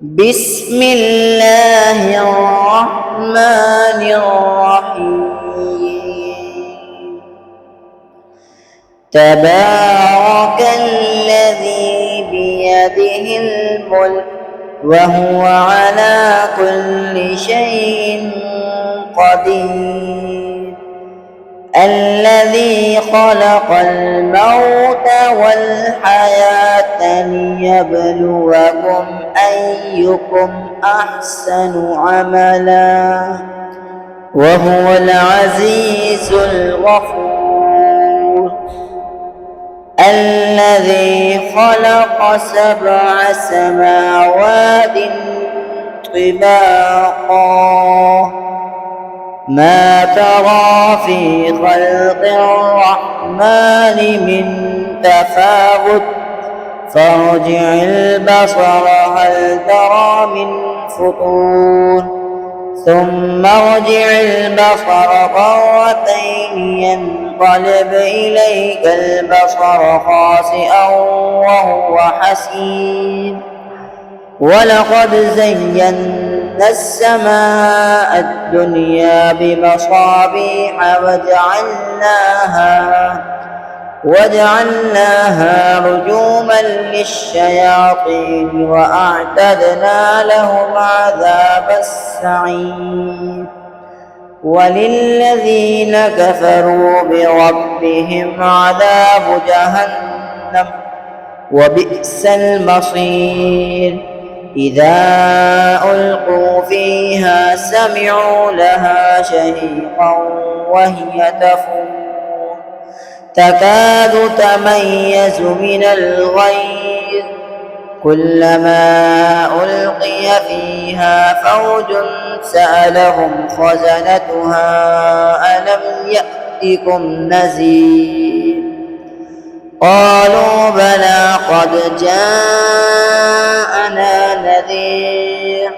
بسم الله الرحمن الرحيم. تبارك الذي بيده الملك وهو على كل شيء قدير، الذي خلق الموت والحياة ليبلوكم أيكم أحسن عملا وهو العزيز الغفور، الذي خلق 7 سماوات طباقا ما ترى في خلق الرحمن من تفاوت فارجع البصر هل ترى من فطور ثم ارجع البصر مرتين ينقلب إليك البصر خاسئا وهو حسير، ولقد زينا السماء الدنيا بمصابيح وجعلناها رجوما للشياطين وأعتدنا لهم عذاب السعير، وللذين كفروا بربهم عذاب جهنم وبئس المصير. إذا ألقوا فيها سمعوا لها شهيقا وهي تفور تكاد تميز من الغيظ، كلما ألقي فيها فوج سألهم خزنتها ألم يأتكم نذير، قالوا بلى قد جاءنا نذير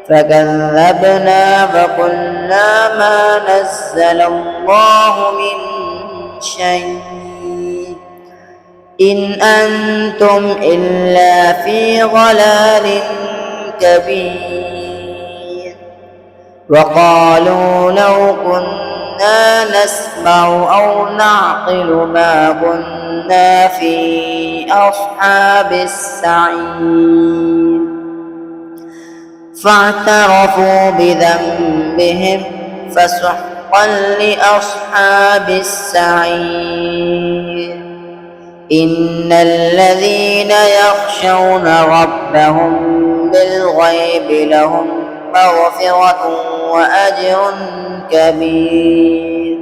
فكذبنا فقلنا ما نزل الله من شيء إن أنتم إلا في ضلال كبير، وقالوا لو كنا نسمع أو نعقل ما كنا في أصحاب السعير، فاعترفوا بذنبهم فسحقا لأصحاب السعير. إن الذين يخشون ربهم بالغيب لهم مغفرة وأجر كبير،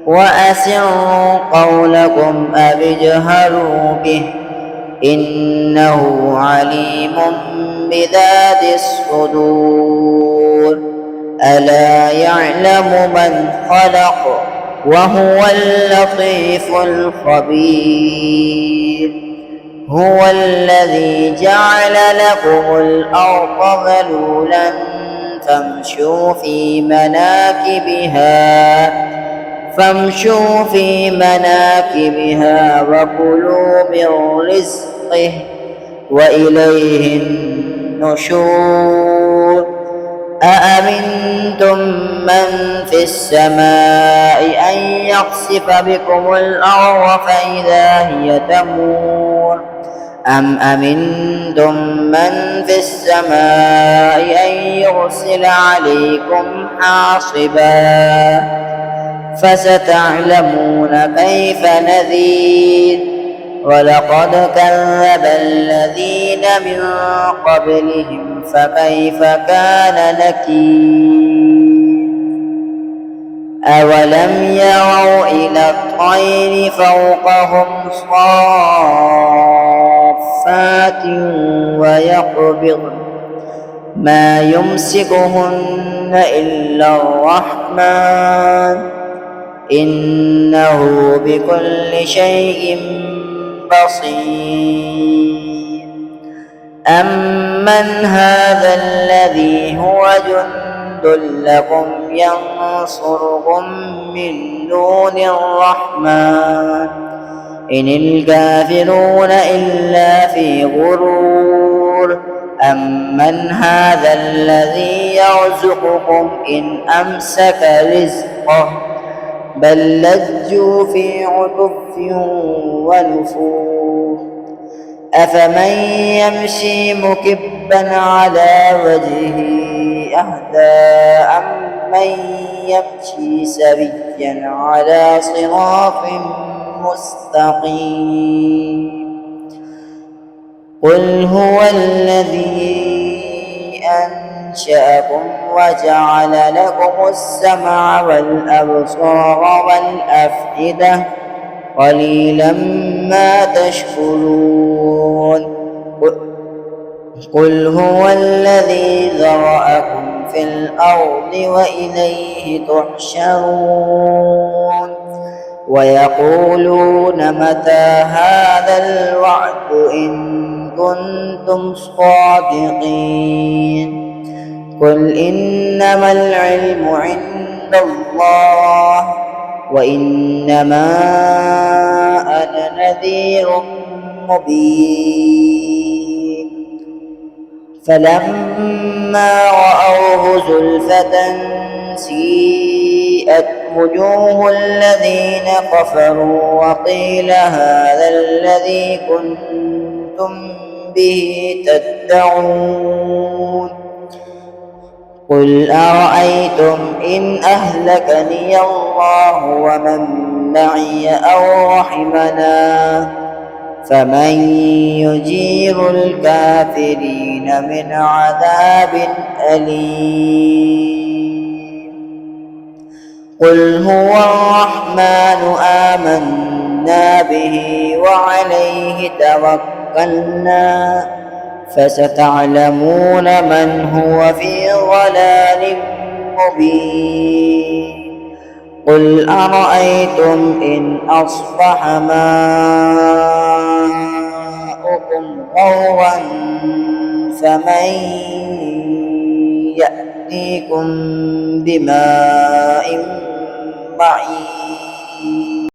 وأسروا قولكم أو اجهروا به إنه عليم بذات الصدور، ألا يعلم من خلق وهو اللطيف الخبير. هو الذي جعل لكم الأرض ذلولا فامشوا في مناكبها وكلوا من رزقه وإليه النشور. أأمنتم من في السماء أن يخسف بكم الأرض فإذا هي تمور، أم أمنتم من في السماء أن يرسل عليكم حاصبا، فستعلمون كيف نذير. ولقد كذب الذين من قبلهم فكيف كان نكير. أولم يروا إلى الطير فوقهم صافات ويقبضن ما يمسكهن إلا الرحمن إنه بكل شيء بصير. أمن هذا الذي هو جند لكم ينصركم من دون الرحمن إن الكافرون إلا في غرور أمن هذا الذي يرزقكم إن أمسك رزقه بل لجوا في عتب ونفور أفمن يمشي مكبا على وجهه أهدى أمن يمشي سويا على صراط مستقيم قل هو الذي أنشأكم وجعل لكم السمع والأبصار والأفئدة قليلا ما تشكرون قل هو الذي ذرأكم في الأرض وإليه تحشرون ويقولون متى هذا الوعد إن كنتم صادقين قل إنما العلم عند الله وإنما أنا نذير مبين فلما رأوه زلفة سيئت وجوه الذين كفروا وقيل هذا الذي كنتم به تدعون قل أرأيتم إن أهلكني الله ومن معي أو رحمنا فمن يجير الكافرين من عذاب أليم قل هو الرحمن آمنا به وعليه توكلنا فستعلمون من هو في ضلال مبين قل أرأيتم إن أصبح ماؤكم غورا فمن يأتيكم بماء معين